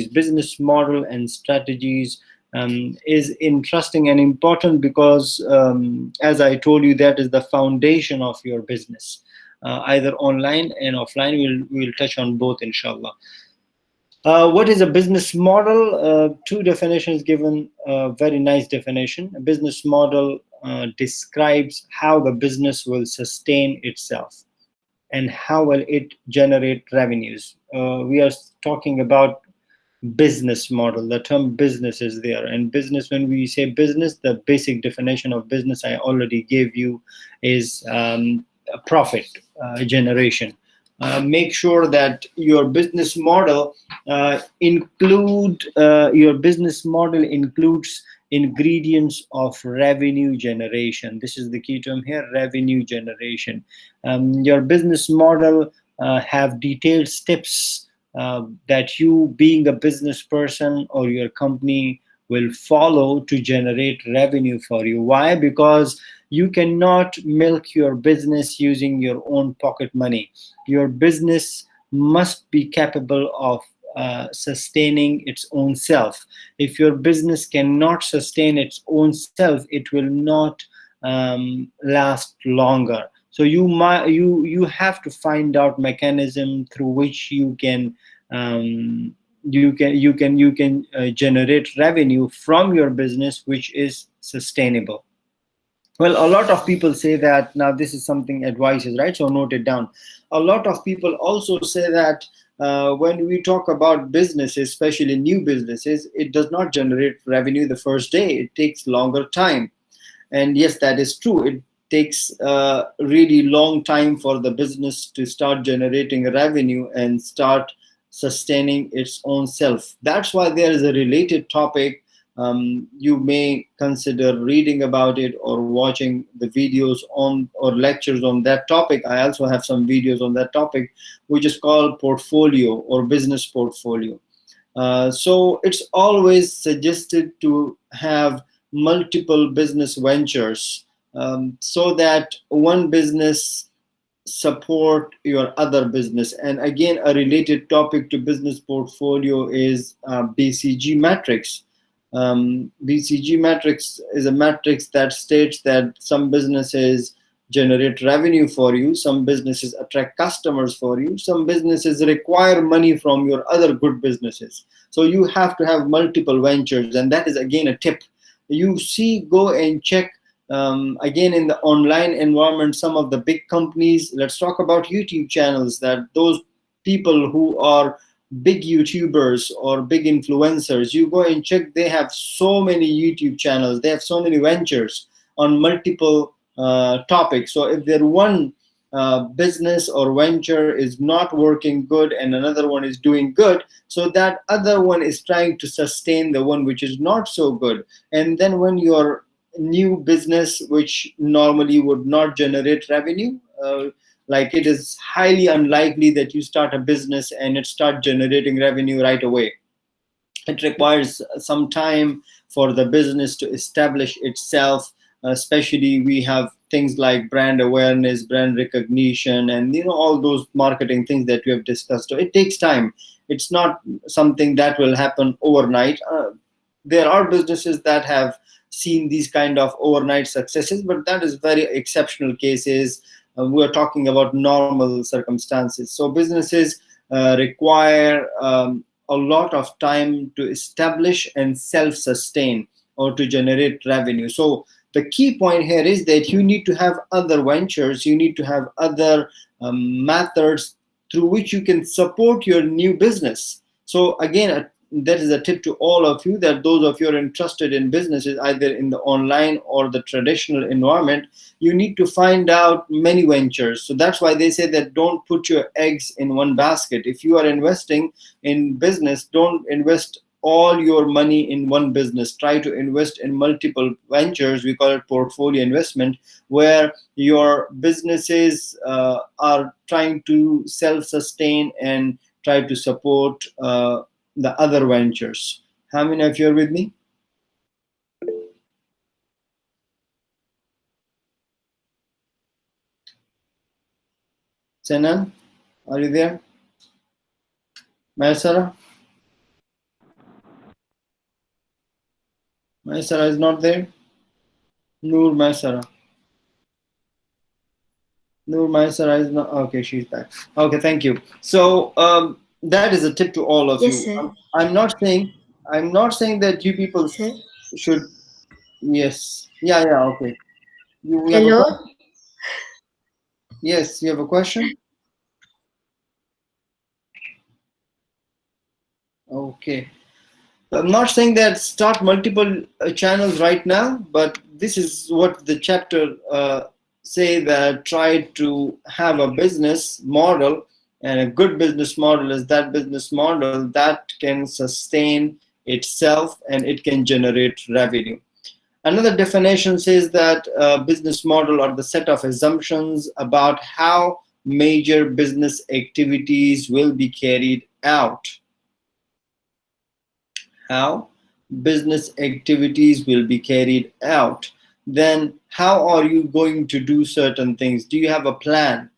business model and strategies is interesting and important because, as I told you, that is the foundation of your business, either online and offline. We'll touch on both, inshallah. What is a business model? Two definitions given, very nice definition. A business model describes how the business will sustain itself and how will it generate revenues. We are talking about business model. The term business is there, and business, when we say business, the basic definition of business I already gave you is a profit generation. Make sure that your business model your business model includes ingredients of revenue generation. This is the key term here, revenue generation. Your business model have detailed steps that you, being a business person or your company, will follow to generate revenue for you. Why? Because you cannot milk your business using your own pocket money. Your business must be capable of sustaining its own self. If your business cannot sustain its own self, it will not last longer. So you have to find out mechanism through which you can generate revenue from your business, which is sustainable. Well, a lot of people say that, now this is something advices, right? So note it down. A lot of people also say that when we talk about businesses, especially new businesses, it does not generate revenue the first day. It takes longer time. And yes, that is true. It takes a really long time for the business to start generating revenue and start sustaining its own self. That's why there is a related topic. You may consider reading about it or watching the videos on or lectures on that topic. I also have some videos on that topic, which is called portfolio or business portfolio. So it's always suggested to have multiple business ventures, so that one business support your other business. And again, a related topic to business portfolio is BCG matrix. BCG matrix is a matrix that states that some businesses generate revenue for you, some businesses attract customers for you, some businesses require money from your other good businesses. So you have to have multiple ventures, and that is again a tip. You see, go and check again in the online environment, some of the big companies. Let's talk about YouTube channels, that those people who are big YouTubers or big influencers, you go and check, they have so many YouTube channels, they have so many ventures on multiple topics. So if their one business or venture is not working good and another one is doing good, so that other one is trying to sustain the one which is not so good. And then when your new business, which normally would not generate revenue, like it is highly unlikely that you start a business and it start generating revenue right away. It requires some time for the business to establish itself. Especially we have things like brand awareness, brand recognition, and all those marketing things that we have discussed. So it takes time. It's not something that will happen overnight. There are businesses that have seen these kind of overnight successes, but that is very exceptional cases. We're talking about normal circumstances. So businesses require a lot of time to establish and self-sustain or to generate revenue. So the key point here is that you need to have other ventures, you need to have other methods through which you can support your new business. So again, that is a tip to all of you, that those of you are interested in businesses, either in the online or the traditional environment, you need to find out many ventures. So that's why they say that don't put your eggs in one basket. If you are investing in business, don't invest all your money in one business. Try to invest in multiple ventures. We call it portfolio investment, where your businesses are trying to self-sustain and try to support the other ventures. How many of you are with me? Senan, are you there? Maisara? Maisara is not there. Noor Maisara. Noor Maisara is not. Okay, she's back. Okay, thank you. So that is a tip to all of Yes, you. sir. I'm not saying. I'm not saying that you people Sir. should. Yes. Yeah. Yeah. Okay. You have a Hello. question? Yes. You have a question? Okay. I'm not saying that start multiple channels right now, but this is what the chapter say, that try to have a business model, and a good business model is that business model that can sustain itself and it can generate revenue. Another definition says that a business model are the set of assumptions about how major business activities will be carried out. How business activities will be carried out. Then how are you going to do certain things? Do you have a plan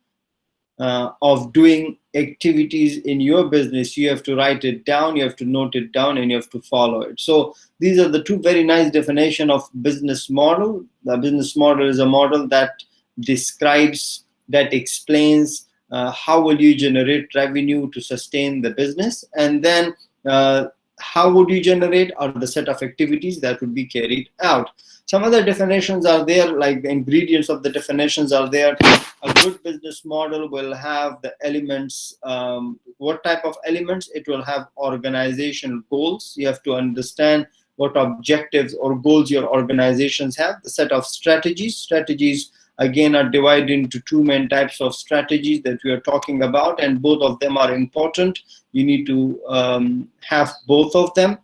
of doing activities in your business? You have to write it down, you have to note it down, and you have to follow it. So these are the two very nice definition of business model. The business model is a model that describes, that explains how will you generate revenue to sustain the business, and then uh, how would you generate, or the set of activities that would be carried out. Some other definitions are there, like the ingredients of the definitions are there. A good business model will have the elements. What type of elements? It will have organizational goals. You have to understand what objectives or goals your organizations have. The set of strategies. Strategies again are divided into two main types of strategies that we are talking about, and both of them are important. You need to have both of them.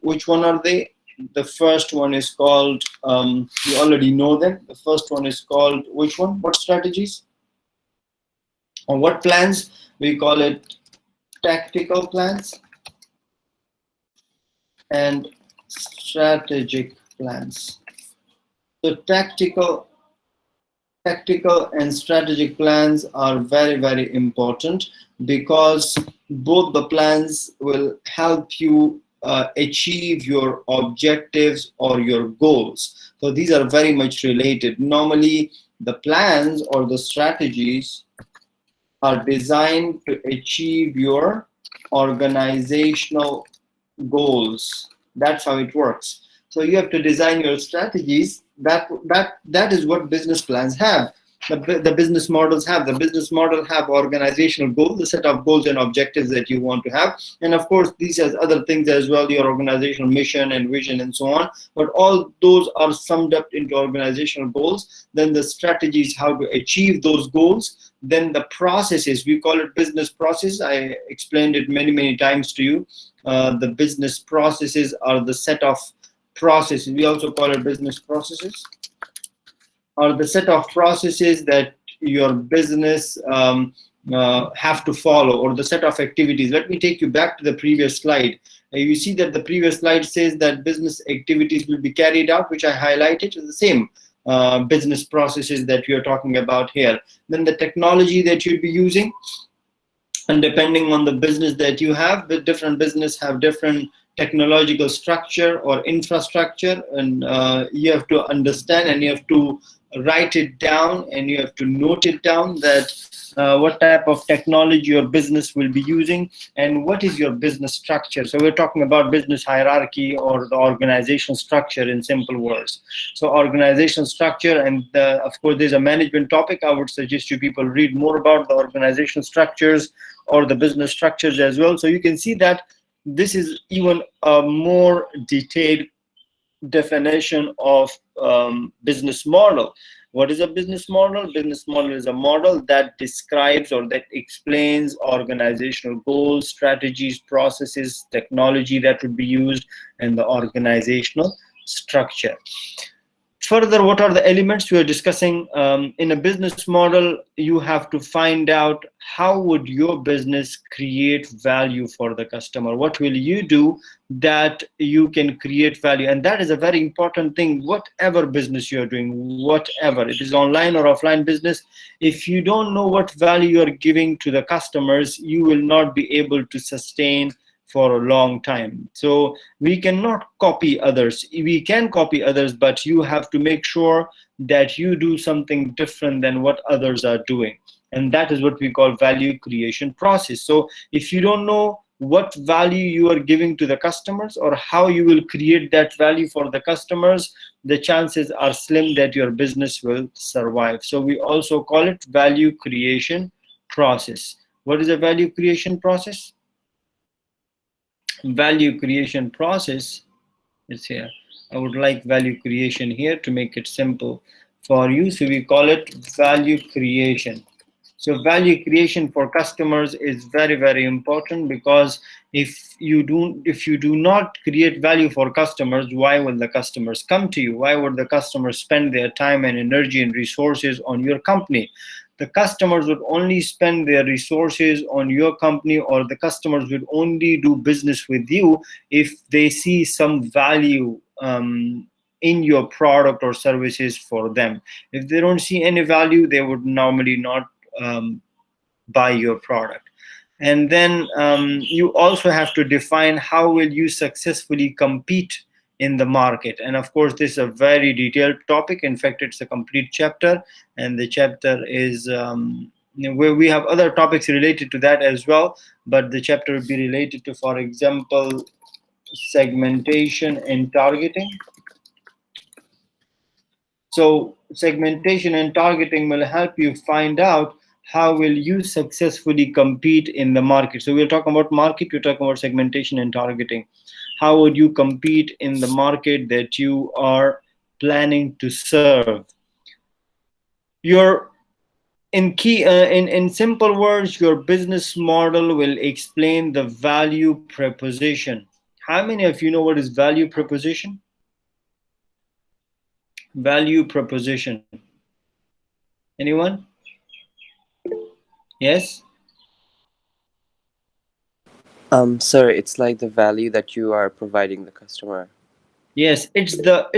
Which one are they? The first one is called, you already know them. The first one is called, which one? What strategies? Or what plans? We call it tactical plans and strategic plans. So tactical and strategic plans are very, very important, because both the plans will help you achieve your objectives or your goals. So these are very much related. Normally the plans or the strategies are designed to achieve your organizational goals. That's how it works. So you have to design your strategies. That is what business plans have. The business models have. The business model have organizational goals, the set of goals and objectives that you want to have. And of course, these has other things as well, your organizational mission and vision and so on. But all those are summed up into organizational goals. Then the strategies, how to achieve those goals. Then the processes, we call it business process. I explained it many, many times to you. The business processes are the set of processes. We also call it business processes, are the set of processes that your business have to follow, or the set of activities. Let me take you back to the previous slide. You see that the previous slide says that business activities will be carried out, which I highlighted, is the same business processes that we are talking about here. Then the technology that you'll be using, and depending on the business that you have, the different business have different technological structure or infrastructure, and you have to understand and you have to write it down and you have to note it down, that what type of technology your business will be using and what is your business structure. So we're talking about business hierarchy or the organization structure in simple words. So organization structure, and of course there's a management topic. I would suggest you people read more about the organization structures or the business structures as well. So you can see that this is even a more detailed definition of business model. What is a business model? Business model is a model that describes or that explains organizational goals, strategies, processes, technology that would be used, and the organizational structure. Further, what are the elements we are discussing? In a business model, you have to find out how would your business create value for the customer. What will you do that you can create value? And that is a very important thing. Whatever business you are doing, whatever it is, online or offline business, if you don't know what value you are giving to the customers, you will not be able to sustain for a long time. So we cannot copy others. We can copy others, but you have to make sure that you do something different than what others are doing. And that is what we call value creation process. So if you don't know what value you are giving to the customers or how you will create that value for the customers, the chances are slim that your business will survive. So we also call it value creation process. What is a value creation process? Value creation process is here. I would like value creation here to make it simple for you. So we call it value creation. So value creation for customers is very, very important, because if you do not create value for customers, why will the customers come to you? Why would the customers spend their time and energy and resources on your company? The customers would only spend their resources on your company, or the customers would only do business with you if they see some value in your product or services for them. If they don't see any value, they would normally not buy your product. And then you also have to define how will you successfully compete in the market. And of course, this is a very detailed topic. In fact, it's a complete chapter, and the chapter is where we have other topics related to that as well, but the chapter will be related to, for example, segmentation and targeting. So segmentation and targeting will help you find out how will you successfully compete in the market. So we're talking about market, we're talking about segmentation and targeting. How would you compete in the market that you are planning to serve? Your in simple words, your business model will explain the value proposition. How many of you know what is value proposition? Value proposition. Anyone? Yes? Sir, it's like the value that you are providing the customer. Yes, it's the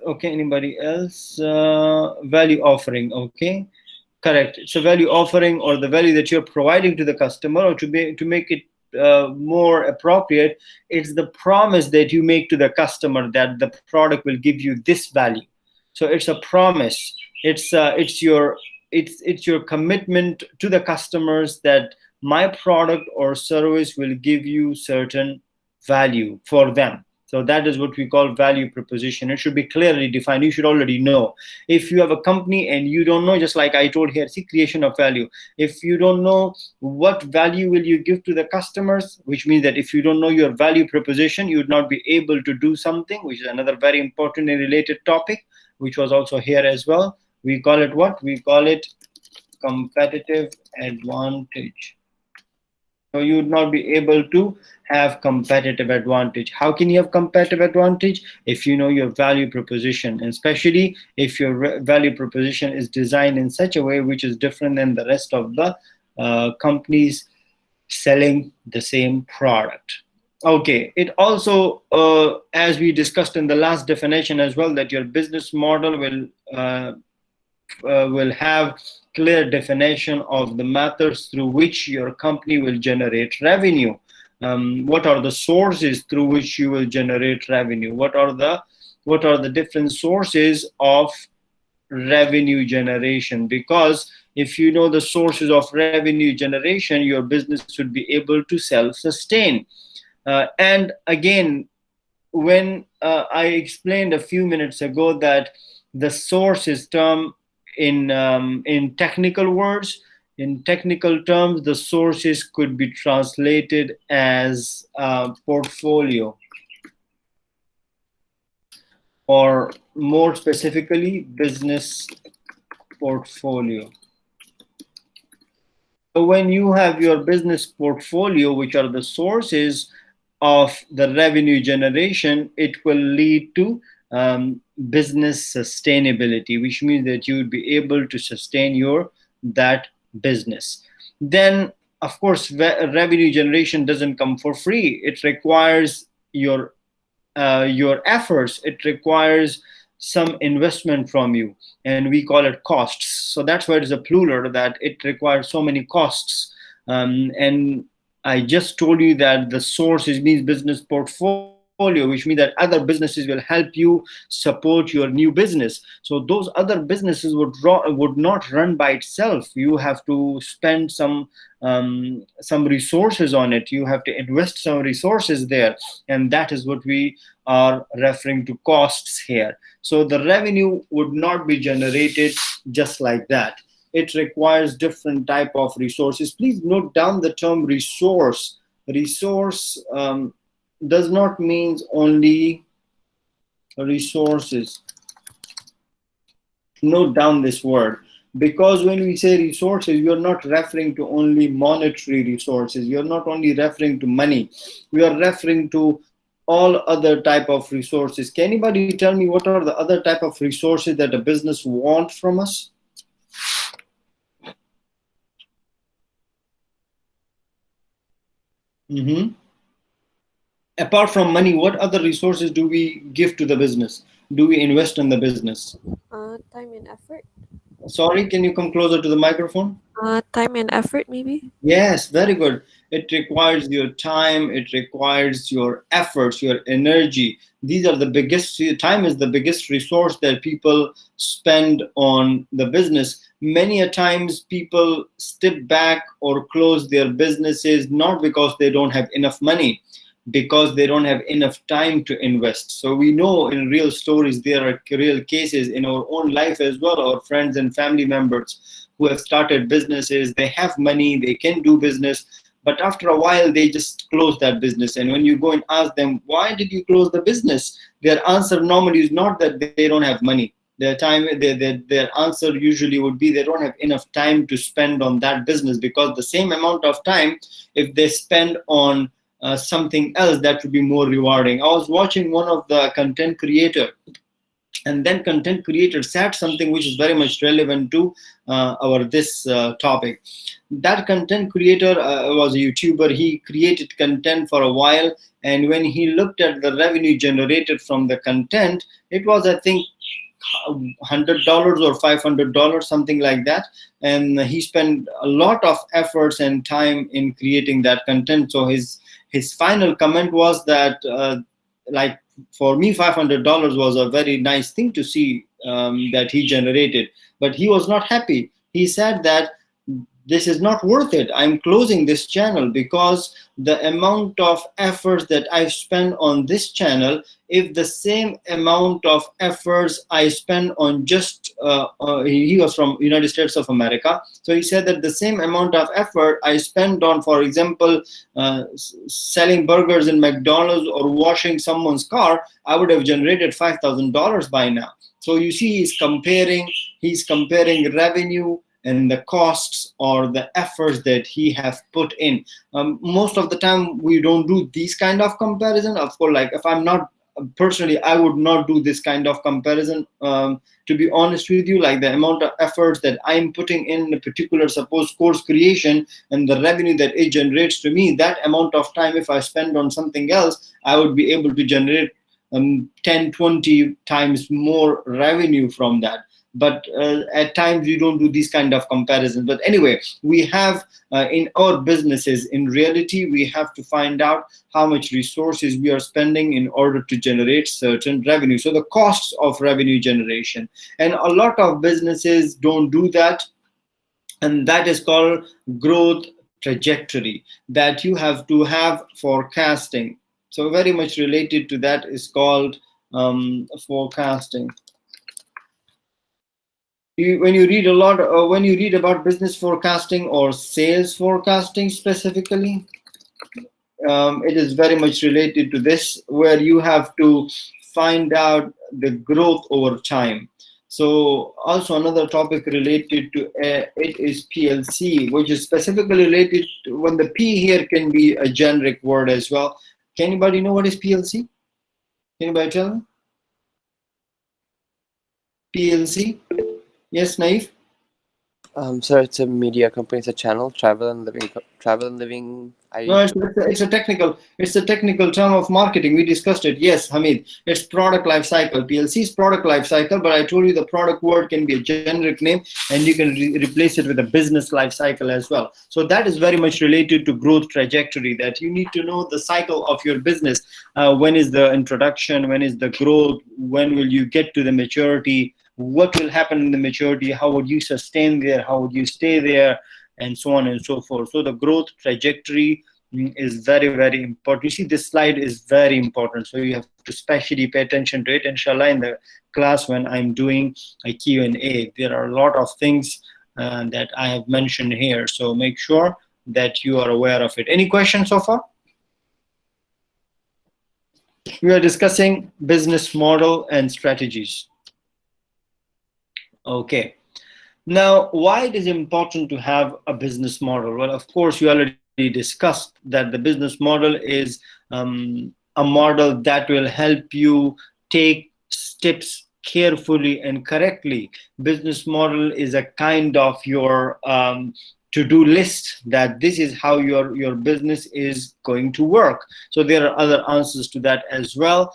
okay. Anybody else? Value offering. Okay, correct. It's a value offering, or the value that you're providing to the customer, or to make it more appropriate, it's the promise that you make to the customer that the product will give you this value. So it's a promise. It's your commitment to the customers that my product or service will give you certain value for them. So that is what we call value proposition. It should be clearly defined. You should already know. If you have a company and you don't know, just like I told here, see, creation of value. If you don't know what value will you give to the customers, which means that if you don't know your value proposition, you would not be able to do something, which is another very important and related topic, which was also here as well. We call it what? We call it competitive advantage. So you would not be able to have competitive advantage. How can you have competitive advantage? If you know your value proposition, and especially if your value proposition is designed in such a way which is different than the rest of the companies selling the same product. Okay, it also, as we discussed in the last definition as well, that your business model will have clear definition of the methods through which your company will generate revenue. What are the sources through which you will generate revenue? What are the different sources of revenue generation? Because if you know the sources of revenue generation, your business should be able to self-sustain. And again, when I explained a few minutes ago that the source is term in technical words, in technical terms, the sources could be translated as portfolio, or more specifically, business portfolio. So when you have your business portfolio, which are the sources of the revenue generation, it will lead to business sustainability, which means that you would be able to sustain that business. Then, of course, revenue generation doesn't come for free. It requires your efforts. It requires some investment from you, and we call it costs. So that's why it is a plural, that it requires so many costs. And I just told you that the source is means business portfolio, which means that other businesses will help you support your new business. So those other businesses would not run by itself. You have to spend some resources on it. You have to invest some resources there, and that is what we are referring to costs here. So the revenue would not be generated just like that. It requires different type of resources. Please note down the term resource. Resource does not mean only resources. Note down this word, because when we say resources, we are not referring to only monetary resources. We are not only referring to money. We are referring to all other type of resources. Can anybody tell me what are the other type of resources that a business wants from us? Mm-hmm. Apart from money, what other resources do we give to the business? Do we invest in the business? Time and effort. Sorry, can you come closer to the microphone? Time and effort, maybe. Yes, very good. It requires your time, it requires your efforts, your energy. These are the biggest, time is the biggest resource that people spend on the business. Many a times people step back or close their businesses not because they don't have enough money, because they don't have enough time to invest. So we know in real stories, there are real cases in our own life as well, our friends and family members who have started businesses, they have money, they can do business, but after a while they just close that business. And when you go and ask them, why did you close the business? Their answer normally is not that they don't have money. Their answer usually would be they don't have enough time to spend on that business, because the same amount of time, if they spend on something else, that would be more rewarding. I was watching one of the content creator, and then content creator said something which is very much relevant to our this topic. That content creator was a YouTuber. He created content for a while, and when he looked at the revenue generated from the content, it was, I think, $100 or $500, something like that. And he spent a lot of efforts and time in creating that content. So his final comment was that like, for me, $500 was a very nice thing to see that he generated, but he was not happy. He said that this is not worth it. I'm closing this channel because the amount of efforts that I've spent on this channel, if the same amount of efforts I spend on just, he was from United States of America. So he said that the same amount of effort I spent on, for example, selling burgers in McDonald's or washing someone's car, I would have generated $5,000 by now. So you see, he's comparing revenue and the costs or the efforts that he have put in. Most of the time we don't do these kind of comparison. Of course, like, if I'm not personally, I would not do this kind of comparison, to be honest with you. Like, the amount of efforts that I'm putting in a particular, suppose, course creation, and the revenue that it generates to me, that amount of time, if I spend on something else, I would be able to generate 10, 20 times more revenue from that. But at times we don't do these kind of comparisons. But anyway, we have in our businesses, in reality, we have to find out how much resources we are spending in order to generate certain revenue. So the costs of revenue generation, and a lot of businesses don't do that, and that is called growth trajectory, that you have to have forecasting. So very much related to that is called forecasting. When you read a lot, when you read about business forecasting or sales forecasting specifically, it is very much related to this, where you have to find out the growth over time. So also another topic related to it is PLC, which is specifically related to, when the P here can be a generic word as well. Can anybody know what is PLC? Anybody tell me? PLC? Yes, Naif? Sir, it's a media company. It's a channel, Travel and Living. Travel and Living. No, it's a technical term of marketing. We discussed it. Yes, Hamid, it's product life cycle. PLC's product life cycle, but I told you the product word can be a generic name, and you can replace it with a business life cycle as well. So that is very much related to growth trajectory. That you need to know the cycle of your business. When is the introduction? When is the growth? When will you get to the maturity? What will happen in the maturity? How would you sustain there? How would you stay there? And so on and so forth. So the growth trajectory is very, very important. You see, this slide is very important, so you have to specially pay attention to it. Inshallah, in the class when I'm doing a Q&A, there are a lot of things that I have mentioned here, so make sure that you are aware of it. Any questions so far? We are discussing business model and strategies. Okay. Now, why it is important to have a business model? Well, of course, you already discussed that the business model is a model that will help you take steps carefully and correctly. Business model is a kind of your to-do list, that this is how your business is going to work. So there are other answers to that as well,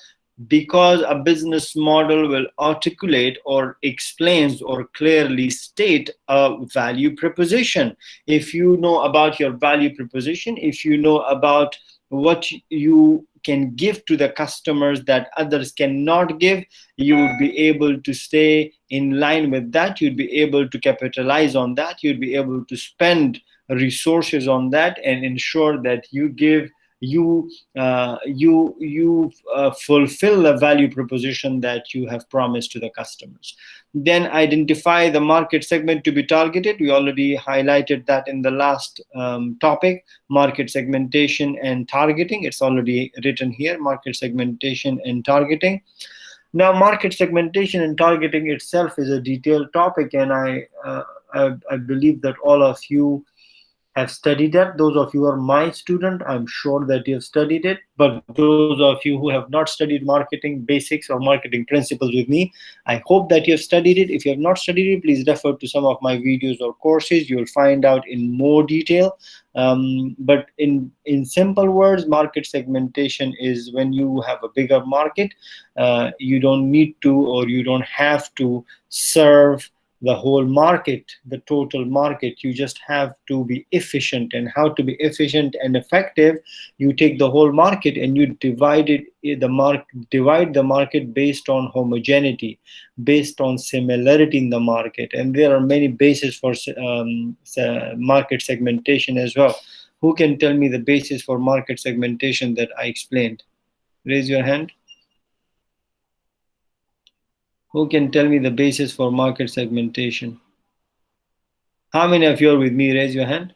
because a business model will articulate or explains or clearly state a value proposition. If you know about your value proposition, if you know about what you can give to the customers that others cannot give, you would be able to stay in line with that. You'd be able to capitalize on that. You'd be able to spend resources on that and ensure that you give you fulfill the value proposition that you have promised to the customers. Then identify the market segment to be targeted. We already highlighted that in the last topic, market segmentation and targeting. It's already written here, market segmentation and targeting. Now, market segmentation and targeting itself is a detailed topic, and I believe that all of you have studied that. Those of you who are my student, I'm sure that you have studied it. But those of you who have not studied marketing basics or marketing principles with me, I hope that you have studied it. If you have not studied it, please refer to some of my videos or courses. You will find out in more detail. But in simple words, market segmentation is when you have a bigger market, you don't need to, or you don't have to serve the whole market, the total market. You just have to be efficient. And how to be efficient and effective? You take the whole market and you divide the market based on homogeneity, based on similarity in the market. And there are many bases for market segmentation as well. Who can tell me the basis for market segmentation that I explained? Raise your hand. Who can tell me the basis for market segmentation? How many of you are with me? Raise your hand.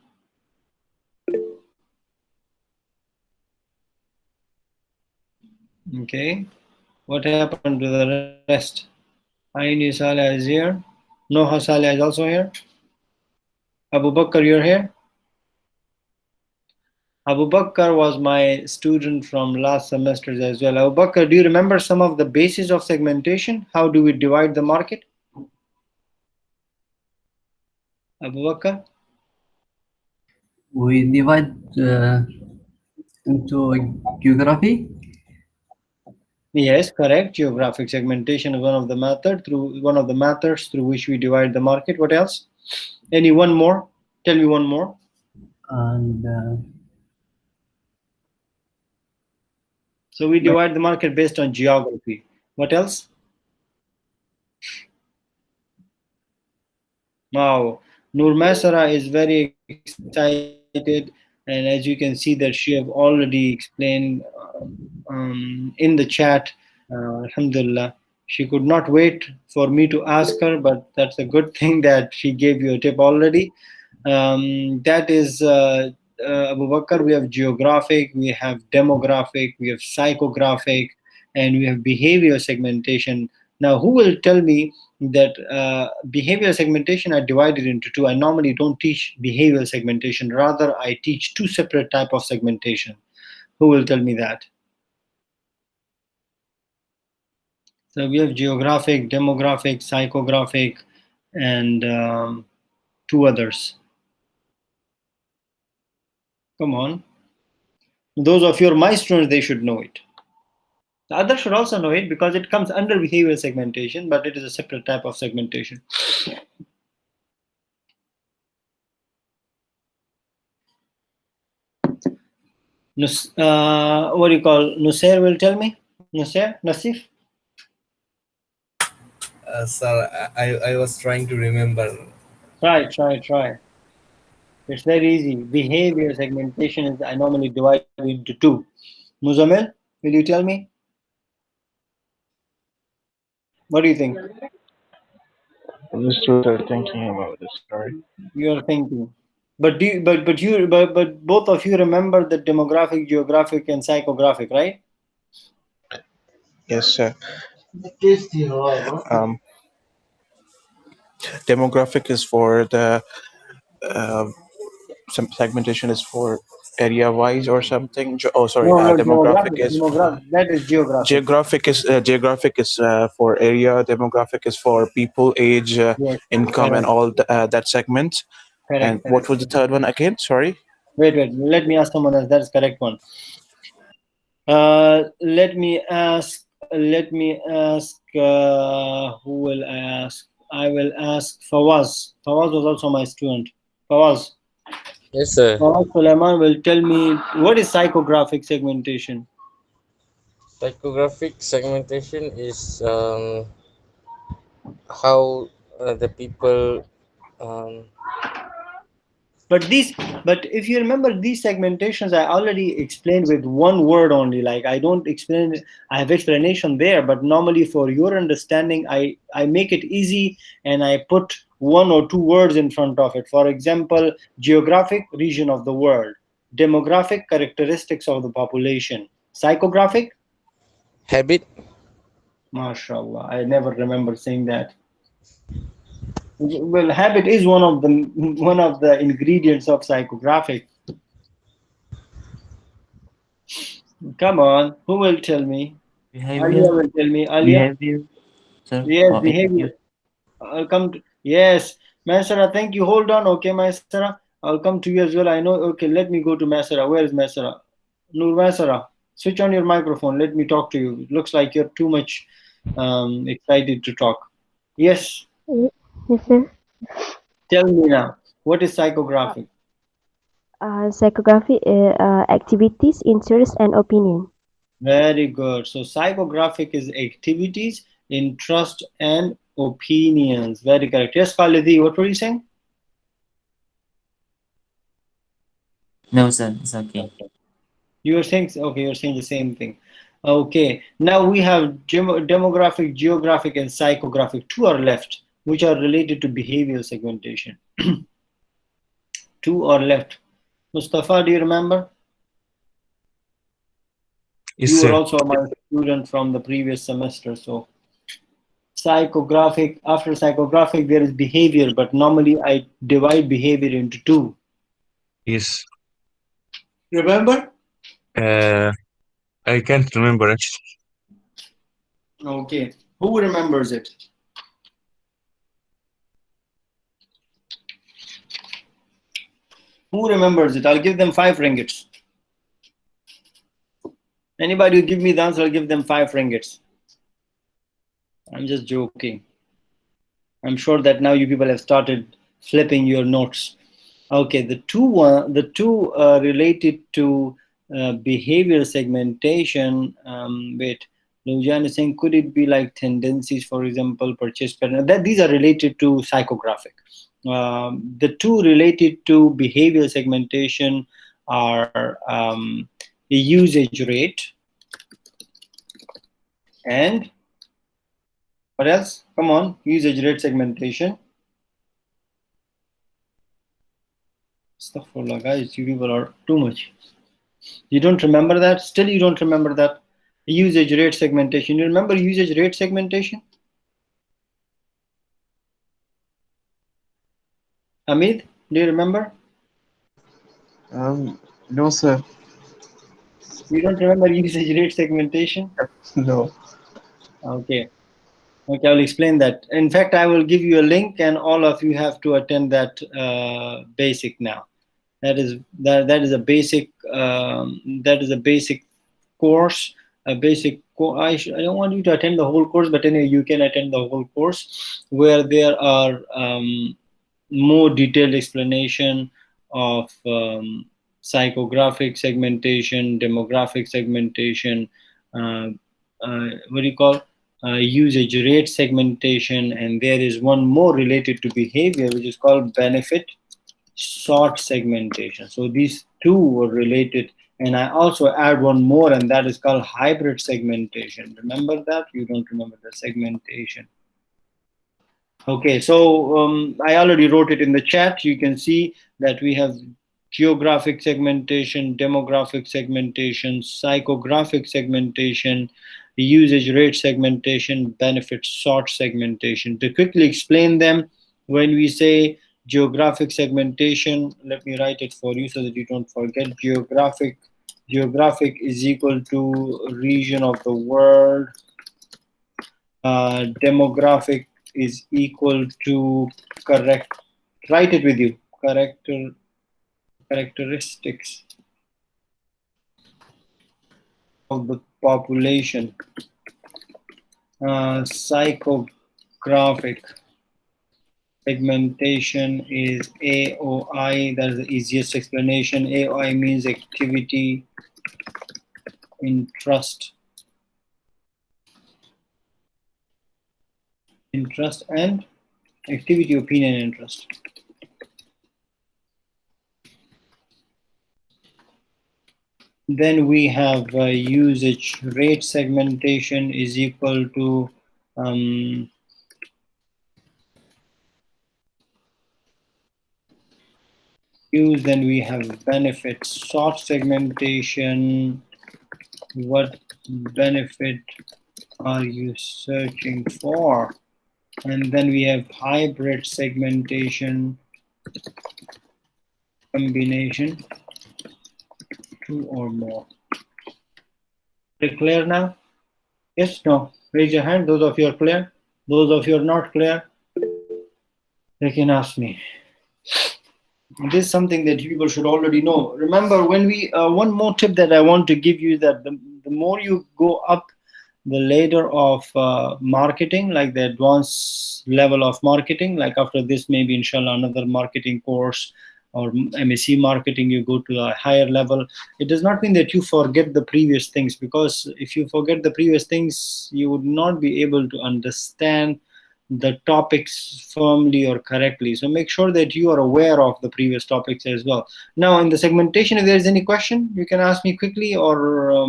Okay. What happened to the rest? Aini Saleh is here. Noha Saleh is also here. Abu Bakr, you're here. Abu Bakr was my student from last semester as well. Abu Bakr, do you remember some of the basis of segmentation? How do we divide the market? Abu Bakr? We divide into geography. Yes, correct. Geographic segmentation is one of the methods through which we divide the market. What else? Any one more? Tell me one more. And so we divide the market based on geography. What else? Wow, Noor Masara is very excited, and as you can see that she have already explained in the chat. Alhamdulillah, she could not wait for me to ask her, but that's a good thing that she gave you a tip already. That is Abu Bakr. We have geographic, we have demographic, we have psychographic, and we have behavior segmentation. Now, who will tell me that behavioral segmentation are divided into two? I normally don't teach behavioral segmentation. Rather, I teach two separate type of segmentation. Who will tell me that? So we have geographic, demographic, psychographic, and to others? Come on. Those of you are my students, they should know it. The others should also know it because it comes under behavioral segmentation, but it is a separate type of segmentation. What do you call? Nusair will tell me. Nusair? Nasif? Sir, I was trying to remember. Try. It's very easy. Behavior segmentation is I normally divide into two. Muzamil, will you tell me? What do you think? I'm just still thinking about this. Sorry. You're thinking. But both of you remember the demographic, geographic, and psychographic, right? Yes, sir. Demographic is for the some segmentation is for area wise or something. No, Demographic is that is geographic. geographic is for area. Demographic is for people, age, Yes, income, and all that segment. And what was the third one again? Sorry. Wait. Let me ask someone else. That's correct one. Let me ask. Who will I ask? I will ask Fawaz. Fawaz was also my student. Fawaz. Yes, sir. Fawaz Sulaiman will tell me what is psychographic segmentation. Psychographic segmentation is how the people. But if you remember these segmentations, I already explained with one word only. Like I don't explain, I have explanation there, but normally for your understanding, I make it easy and I put one or two words in front of it. For example, geographic, region of the world; demographic, characteristics of the population; psychographic, Habit. mashallah, I never remember saying that. Well, habit is one of the ingredients of psychographic. Come on, who will tell me? Alia will tell me. Alia? Behavior. Sir. Yes, or behavior. attitude. I'll come to, yes. Masara, thank you. Hold on, okay, Masara. I'll come to you as well. I know. Okay, let me go to Masara. Where is Masara? Nur Masara, switch on your microphone. Let me talk to you. It looks like you're too much excited to talk. Yes. Yes, sir. Tell me now. What is psychographic? Psychography activities, interests, and opinion. Very good. So psychographic is activities, interest, and opinions. Very correct. Yes, Khalidi, what were you saying? No, sir. It's okay. You were saying, okay, you're saying the same thing. Okay, now we have demographic, geographic, and psychographic. Two are left, which are related to behavioral segmentation. Two are left. Mustafa, do you remember? Yes, You were sir. also my student from the previous semester. So psychographic, after psychographic, there is behavior, but normally I divide behavior into two. Yes. Remember? I can't remember actually. Okay. Who remembers it? Who remembers it? I'll give them 5 ringgits. Anybody who give me the answer, I'll give them 5 ringgits. I'm just joking. I'm sure that now you people have started flipping your notes. Okay, the two related to behavior segmentation. Wait, Lujan is saying, could it be like tendencies, for example, purchase pattern? These are related to psychographic. The two related to behavior segmentation are the usage rate and what else? Come on, usage rate segmentation. Astaghfirullah, guys, you people are too much. You don't remember that? Still you don't remember that? Usage rate segmentation. You remember usage rate segmentation? Hamid, do you remember? No, sir. You don't remember usage rate segmentation? No. Okay. Okay, I'll explain that. In fact, I will give you a link, and all of you have to attend that basic now. That is a basic course. I don't want you to attend the whole course, but anyway, you can attend the whole course, where there are more detailed explanation of psychographic segmentation, demographic segmentation, what do you call, usage rate segmentation, and there is one more related to behavior, which is called benefit sort segmentation. So these two were related, and I also add one more, and that is called hybrid segmentation. Remember that? You don't remember the segmentation. Okay, so I already wrote it in the chat. You can see that we have geographic segmentation, demographic segmentation, psychographic segmentation, usage rate segmentation, benefit sort segmentation. To quickly explain them, when we say geographic segmentation, let me write it for you so that you don't forget. Geographic is equal to region of the world. Demographic is equal to write it with you, characteristics of the population. Psychographic segmentation is AOI. That is the easiest explanation. AOI means activity, interest, and activity, opinion, interest. Then we have usage rate segmentation is equal to use. Then we have benefit sort segmentation. What benefit are you searching for? And then we have hybrid segmentation, combination, two or more. Is it clear now? Yes, no? Raise your hand, those of you are clear. Those of you are not clear, they can ask me. This is something that people should already know. Remember, when we one more tip that I want to give you, that the more you go up the ladder of marketing, like the advanced level of marketing, like after this maybe inshallah another marketing course or MSc marketing, you go to a higher level. It does not mean that you forget the previous things, because if you forget the previous things, you would not be able to understand the topics firmly or correctly. So make sure that you are aware of the previous topics as well. Now in the segmentation, if there is any question, you can ask me quickly, or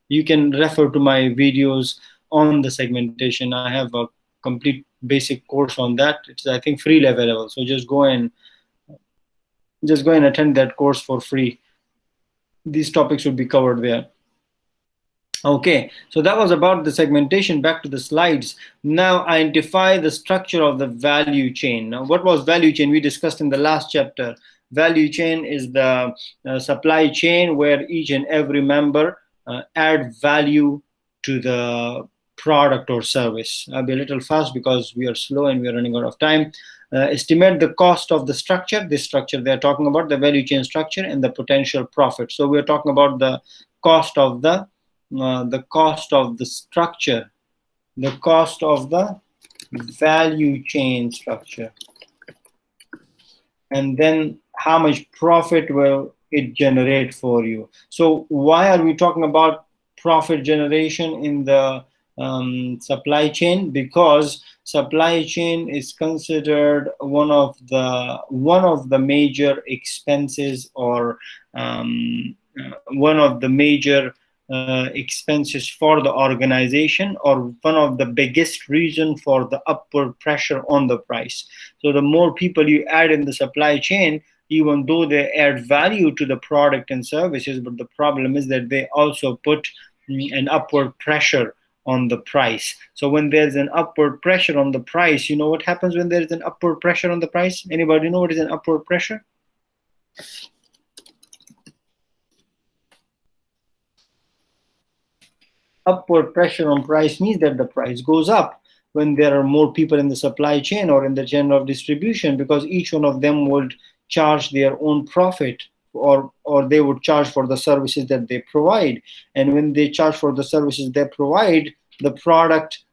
you can refer to my videos on the segmentation. I have a complete basic course on that. It's, I think, free available. So just go and attend that course for free. These topics will be covered there. Okay, so that was about the segmentation. Back to the slides. Now identify the structure of the value chain. Now, what was value chain? We discussed in the last chapter. Value chain is the supply chain where each and every member add value to the product or service. I'll be a little fast because we are slow and we are running out of time. Estimate the cost of the structure. This structure, they're talking about the value chain structure and the potential profit. So we're talking about the cost of the structure, the cost of the value chain structure, and then how much profit will it generate for you. So why are we talking about profit generation in the supply chain? Because supply chain is considered one of the major expenses, or one of the major expenses for the organization, or one of the biggest reason for the upward pressure on the price. So the more people you add in the supply chain, even though they add value to the product and services, but the problem is that they also put an upward pressure on the price. So when there's an upward pressure on the price, you know what happens when there's an upward pressure on the price? Anybody know what is an upward pressure? Upward pressure on price means that the price goes up. when there are more people in the supply chain or in the chain of distribution, because each one of them would charge their own profit, or they would charge for the services that they provide. And when they charge for the services they provide, the product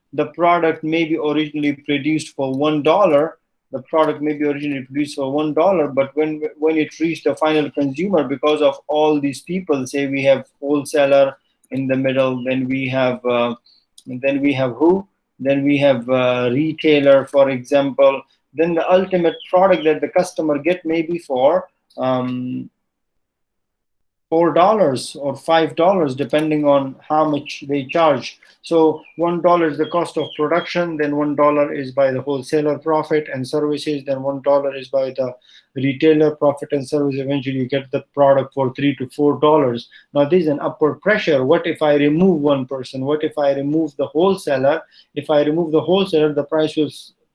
may be originally produced for $1. The product may be originally produced for $1, but when it reached the final consumer, because of all these people, say we have wholesaler in the middle, then we have who? Then we have retailer, for example. Then the ultimate product that the customer get may be for $4 or $5, depending on how much they charge. So $1 is the cost of production, then $1 is by the wholesaler profit and services, then $1 is by the retailer profit and service. Eventually you get the product for $3 to $4. Now there's an upward pressure. What if I remove one person? What if I remove the wholesaler? If I remove the wholesaler, the price will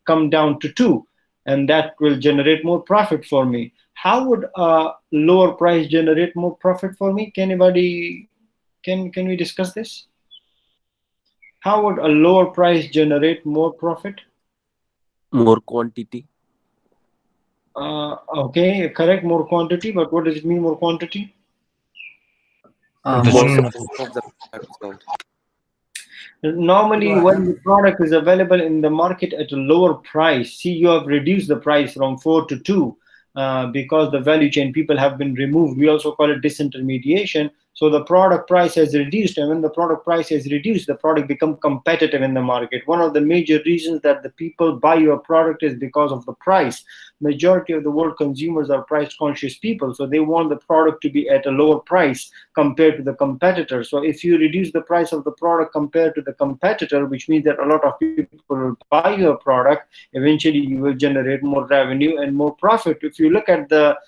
come down to $2, and that will generate more profit for me. How would a lower price generate more profit for me? Can we discuss this? How would a lower price generate more profit? More quantity. Okay, correct, more quantity, but what does it mean, more quantity? More Production of the product sold. Normally, when the product is available in the market at a lower price, see, you have reduced the price from 4 to 2 because the value chain people have been removed. We also call it disintermediation. So the product price has reduced, and when the product price has reduced, the product becomes competitive in the market. One of the major reasons that the people buy your product is because of the price. Majority of the world consumers are price conscious people, so they want the product to be at a lower price compared to the competitor. So if you reduce the price of the product compared to the competitor, which means that a lot of people will buy your product, eventually you will generate more revenue and more profit. If you look at the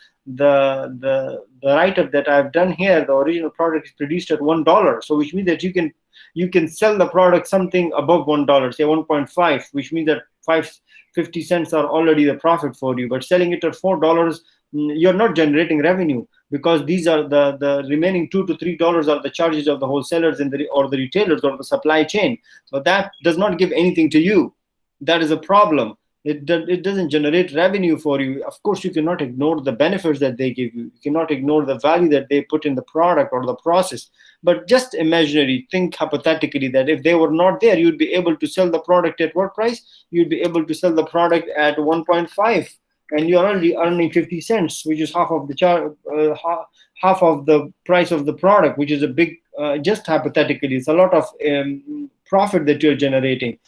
write-up that I've done here, the original product is produced at $1, so which means that you can sell the product something above $1, say 1.5, which means that 50 cents are already the profit for you. But selling it at $4, you're not generating revenue, because these are the remaining $2 to $3 are the charges of the wholesalers or the retailers or the supply chain. So that does not give anything to you. That is a problem. It doesn't generate revenue for you. Of course, you cannot ignore the benefits that they give you. You cannot ignore the value that they put in the product or the process. But just imaginary, think hypothetically that if they were not there, you'd be able to sell the product at what price? You'd be able to sell the product at 1.5, and you're already earning 50 cents, which is half of the price of the product, which is a big, just hypothetically, it's a lot of profit that you're generating.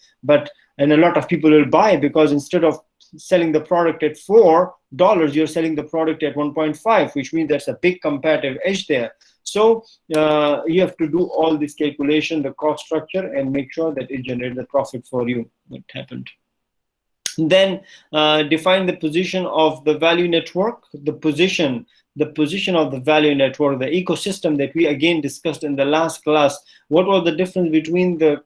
And a lot of people will buy, because instead of selling the product at $4, you're selling the product at 1.5, which means there's a big competitive edge there. So you have to do all this calculation, the cost structure, and make sure that it generates the profit for you. What happened? Then define the position of the value network, the position of the value network, the ecosystem that we again discussed in the last class. What was the difference between the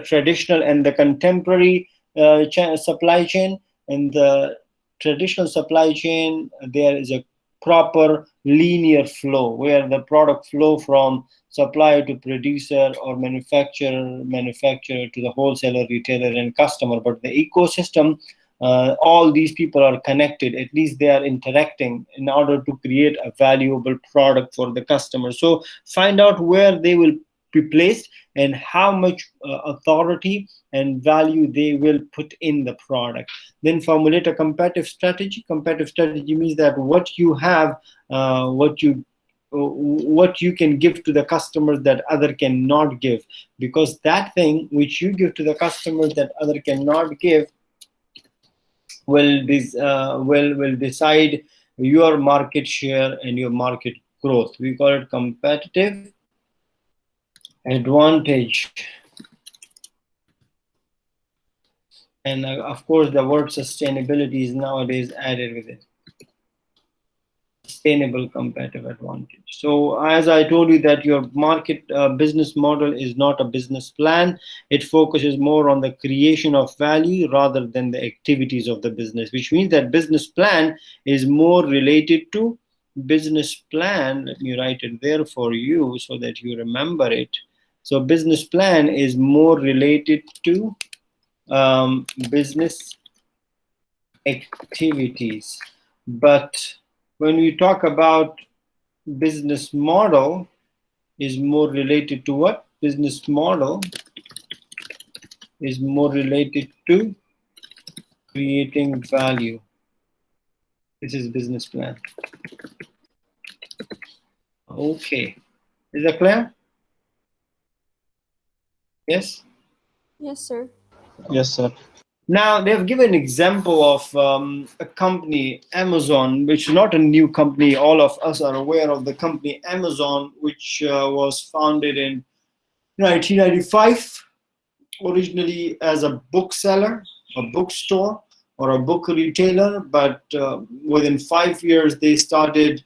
traditional and the contemporary supply chain? In the traditional supply chain, there is a proper linear flow where the product flow from supplier to producer or manufacturer to the wholesaler, retailer, and customer. But the ecosystem, all these people are connected. At least they are interacting in order to create a valuable product for the customer. So find out where they will be placed and how much authority and value they will put in the product. Then formulate a competitive strategy. Competitive strategy means that what you have, what you can give to the customers that other cannot give, because that thing which you give to the customers that other cannot give will decide your market share and your market growth. We call it competitive advantage. And of course, the word sustainability is nowadays added with it. Sustainable competitive advantage. So as I told you that your market business model is not a business plan. It focuses more on the creation of value rather than the activities of the business, which means that business plan is more related to business plan. Let me write it there for you so that you remember it. So business plan is more related to business activities. But when we talk about business model, is more related to what? Business model is more related to creating value. This is business plan. Okay, is that clear? Yes? Yes, sir. Yes, sir. Now, they've given an example of a company, Amazon, which is not a new company. All of us are aware of the company Amazon, which was founded in 1995, originally as a bookseller, a bookstore, or a book retailer. But within 5 years, they started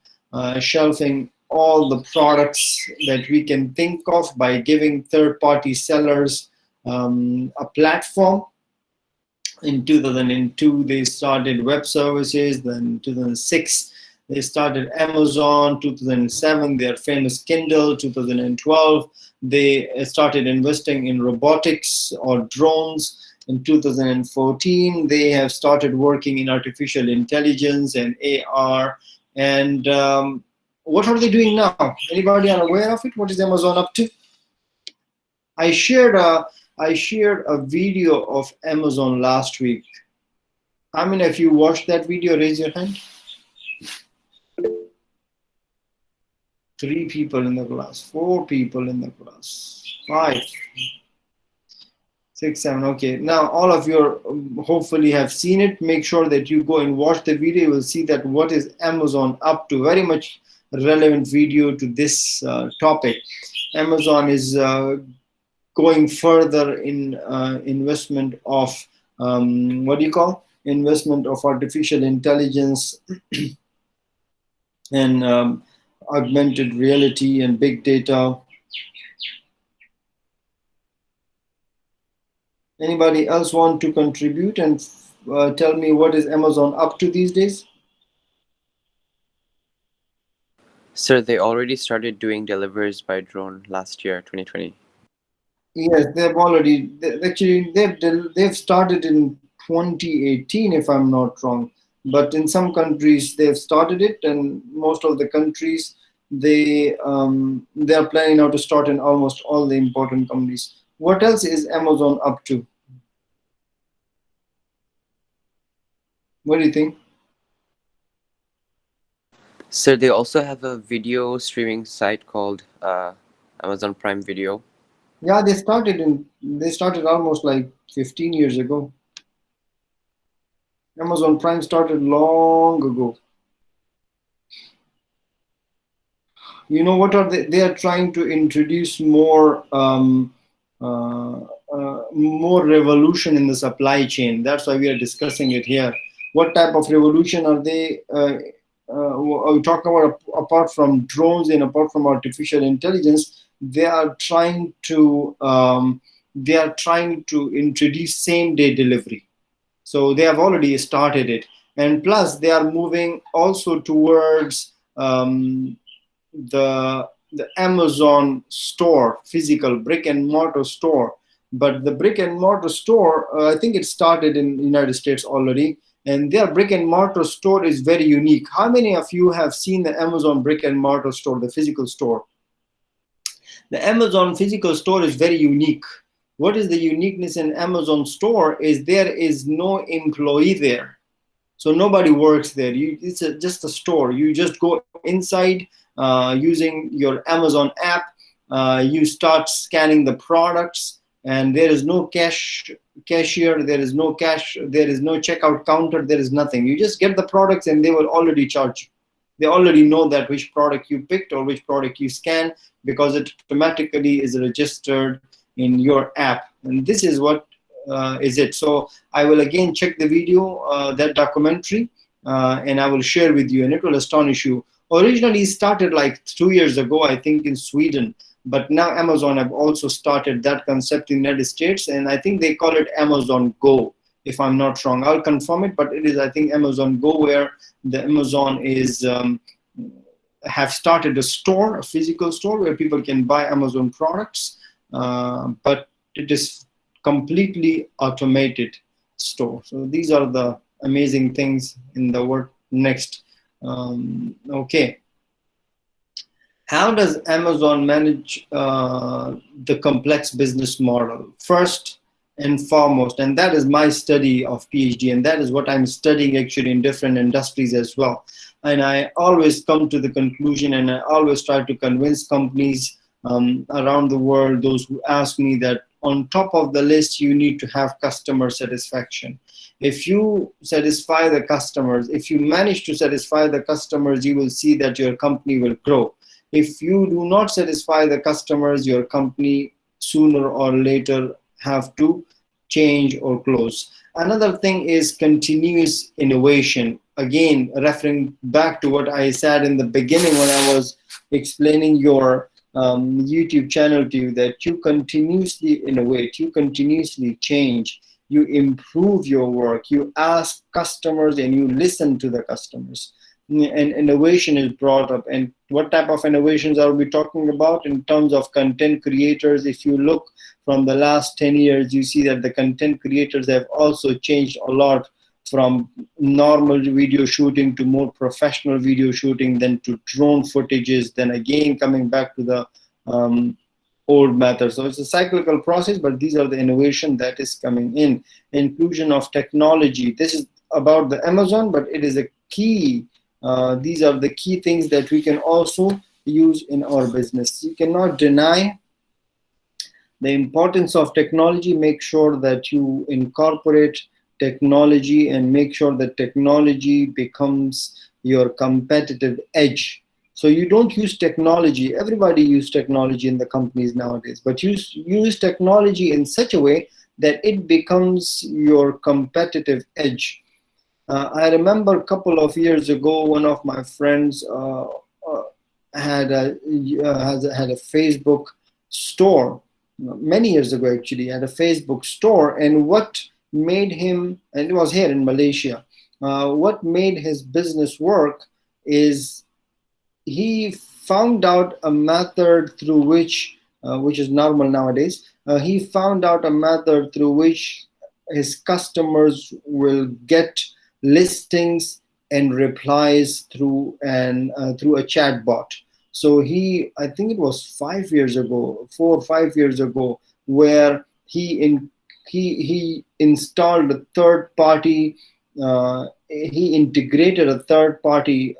shelving all the products that we can think of by giving third-party sellers a platform. In 2002, they started web services. Then 2006, they started Amazon. 2007, their famous Kindle. 2012, they started investing in robotics or drones. In 2014, they have started working in artificial intelligence and AR. And what are they doing now? Anybody are aware of it? What is Amazon up to? I shared a video of Amazon last week. I mean, if you watched that video, raise your hand. 3 people in the class, 4 people in the class, 5, 6, 7. Okay, now all of you hopefully have seen it. Make sure that you go and watch the video. You will see that what is Amazon up to. Very much relevant video to this topic. Amazon is going further in investment of investment of artificial intelligence and augmented reality and big data. Anybody else want to contribute and tell me what is Amazon up to these days? Sir, they already started doing deliveries by drone last year, 2020. Yes, they've started in 2018, if I'm not wrong. But in some countries they've started it, and most of the countries they are planning now to start in almost all the important companies. What else is Amazon up to? What do you think? Sir, they also have a video streaming site called Amazon Prime Video. Yeah, they started almost like 15 years ago. Amazon Prime started long ago. You know what are they are trying to introduce more more revolution in the supply chain. That's why we are discussing it here. What type of revolution are they we talk about? Apart from drones and apart from artificial intelligence, they are trying to introduce same-day delivery. So they have already started it, and plus they are moving also towards the Amazon store, physical brick and mortar store. But the brick and mortar store, I think it started in the United States already, and their brick and mortar store is very unique. How many of you have seen the Amazon brick and mortar store, the physical store? The Amazon physical store is very unique. What is the uniqueness in Amazon store is there is no employee there. So nobody works there. It's just a store. You just go inside using your Amazon app. You start scanning the products, and there is no cashier. There is no cash. There is no checkout counter. There is nothing. You just get the products, and they will already charge you. They already know that which product you picked or which product you scan, because it automatically is registered in your app. And this is what is it. So I will again check the video, that documentary, and I will share with you, and it will astonish you. Originally started like 2 years ago, I think, in Sweden, but now Amazon have also started that concept in the United States, and I think they call it Amazon Go, if I'm not wrong. I'll confirm it, but it is, I think, Amazon Go, where the Amazon is have started a store, a physical store, where people can buy Amazon products, but it is completely automated store. So these are the amazing things in the word next. Okay. How does Amazon manage the complex business model? First and foremost, and that is my study of PhD, and that is what I'm studying actually in different industries as well. And I always come to the conclusion, and I always try to convince companies around the world, those who ask me, that on top of the list, you need to have customer satisfaction. If you satisfy the customers, if you manage to satisfy the customers, you will see that your company will grow. If you do not satisfy the customers, your company sooner or later have to change or close. Another thing is continuous innovation. Again, referring back to what I said in the beginning when I was explaining your YouTube channel to you, that you continuously innovate, you continuously change, you improve your work, you ask customers and you listen to the customers. And innovation is brought up. And what type of innovations are we talking about in terms of content creators? If you look from the last 10 years, you see that the content creators have also changed a lot, from normal video shooting to more professional video shooting, then to drone footages, then again coming back to the old methods. So it's a cyclical process, but these are the innovation that is coming in. Inclusion of technology. This is about the Amazon, but it is a key. These are the key things that we can also use in our business. You cannot deny the importance of technology. Make sure that you incorporate technology and make sure that technology becomes your competitive edge. So you don't use technology. Everybody uses technology in the companies nowadays, but you use technology in such a way that it becomes your competitive edge. I remember a couple of years ago, one of my friends had a Facebook store. Many years ago, actually, had a Facebook store, and what made him, and it was here in Malaysia, what made his business work is he found out a method through which is normal nowadays. He found out a method through which his customers will get listings and replies through a chat bot. So I think it was 4 or 5 years ago, where he installed a third party, he integrated a third party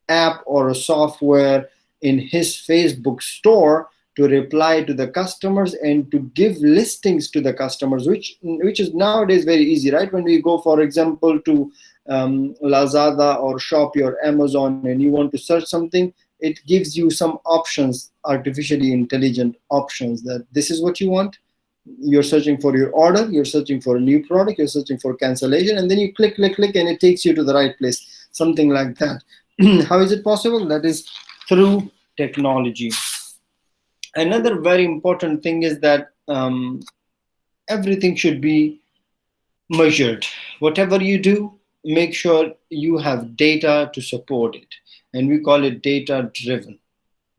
app or a software in his Facebook store to reply to the customers and to give listings to the customers, which is nowadays very easy, right? When we go, for example, to Lazada or Shopee or Amazon, and you want to search something, it gives you some options, artificially intelligent options, that this is what you want. You're searching for your order, you're searching for a new product, you're searching for cancellation, and then you click, and it takes you to the right place, something like that. How is it possible? That is through technology. Another very important thing is that everything should be measured. Whatever you do, make sure you have data to support it. And we call it data-driven.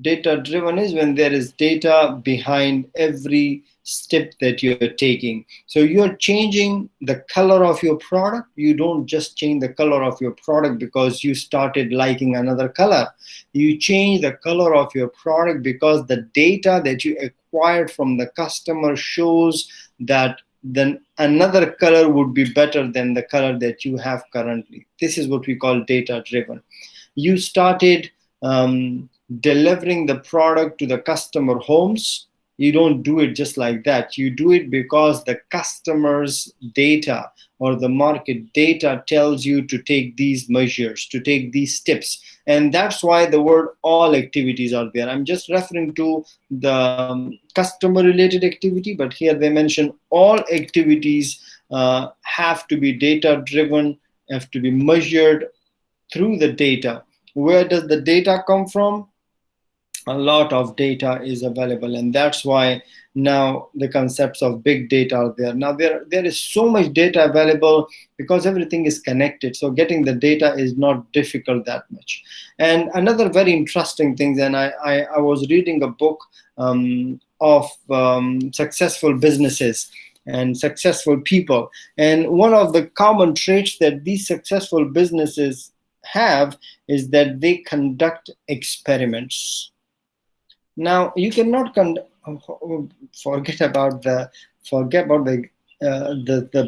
Data-driven is when there is data behind every step that you're taking. So you're changing the color of your product. You don't just change the color of your product because you started liking another color. You change the color of your product because the data that you acquired from the customer shows that then another color would be better than the color that you have currently. This is what we call data-driven. You started delivering the product to the customer homes. You don't do it just like that. You do it because the customer's data or the market data tells you to take these measures, to take these steps. And that's why the word all activities are there. I'm just referring to the customer related activity, but here they mention all activities have to be data driven, have to be measured through the data. Where does the data come from? A lot of data is available, and that's why now the concepts of big data are there. Now there is so much data available because everything is connected, so getting the data is not difficult that much. And another very interesting thing, and I was reading a book of successful businesses, and successful people. And one of the common traits that these successful businesses have is that they conduct experiments. Now you cannot forget about the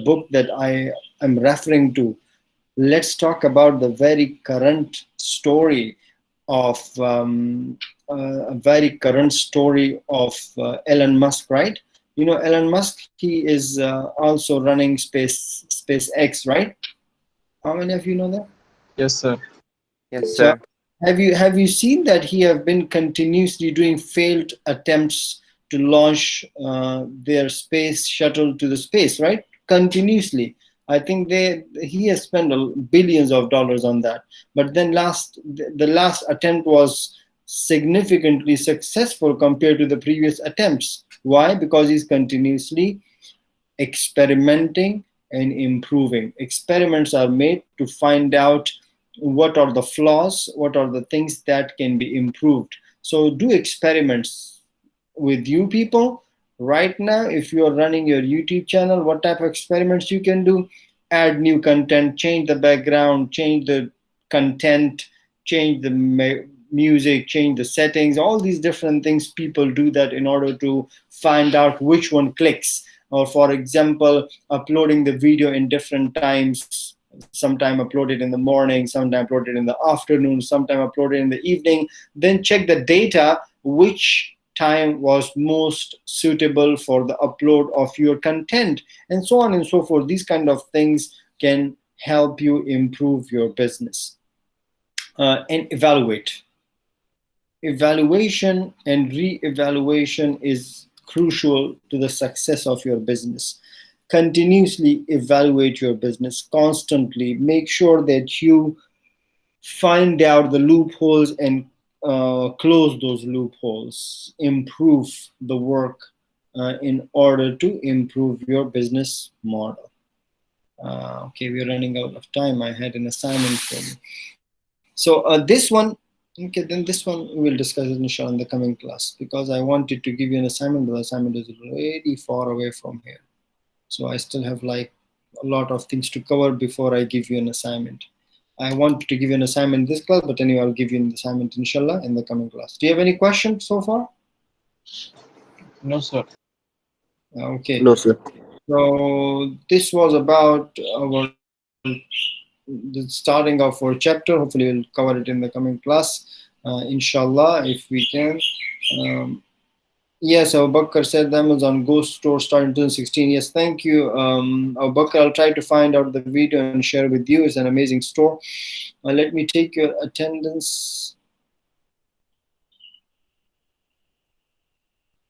book that I am referring to. Let's talk about the very current story of Elon Musk, right? You know Elon Musk, he is also running SpaceX, right? How many of you know that? Yes, sir. Yes, So sir. have you seen that he have been continuously doing failed attempts to launch their space shuttle to the space, right? Continuously. I think he has spent billions of dollars on that. But then the last attempt was significantly successful compared to the previous attempts. Why? Because he's continuously experimenting and improving. Experiments are made to find out what are the flaws, what are the things that can be improved. So do experiments with you people. Right now, if you are running your YouTube channel, what type of experiments you can do? Add new content, change the background, change the content, change the music, change the settings, all these different things. People do that in order to find out which one clicks. Or for example, uploading the video in different times, sometime uploaded in the morning, sometime uploaded in the afternoon, sometime uploaded in the evening. Then check the data, which time was most suitable for the upload of your content, and so on and so forth. These kind of things can help you improve your business. And evaluate. Evaluation and re-evaluation is crucial to the success of your business. Continuously evaluate your business, constantly make sure that you find out the loopholes and close those loopholes, improve the work in order to improve your business model. Okay, we're running out of time. I had an assignment for you. So this one, okay, then this one we will discuss it inshallah in the coming class, because I wanted to give you an assignment, but the assignment is really far away from here. So I still have like a lot of things to cover before I give you an assignment. I wanted to give you an assignment in this class, but anyway, I'll give you an assignment inshallah in the coming class. Do you have any questions so far? No, sir. Okay. No, sir. So this was about the starting of our chapter. Hopefully we'll cover it in the coming class, inshallah, if we can. Yes, Abu Bakr said the Amazon Ghost Store started in 2016. Yes, thank you, Abu Bakr. I'll try to find out the video and share with you. It's an amazing store. Let me take your attendance.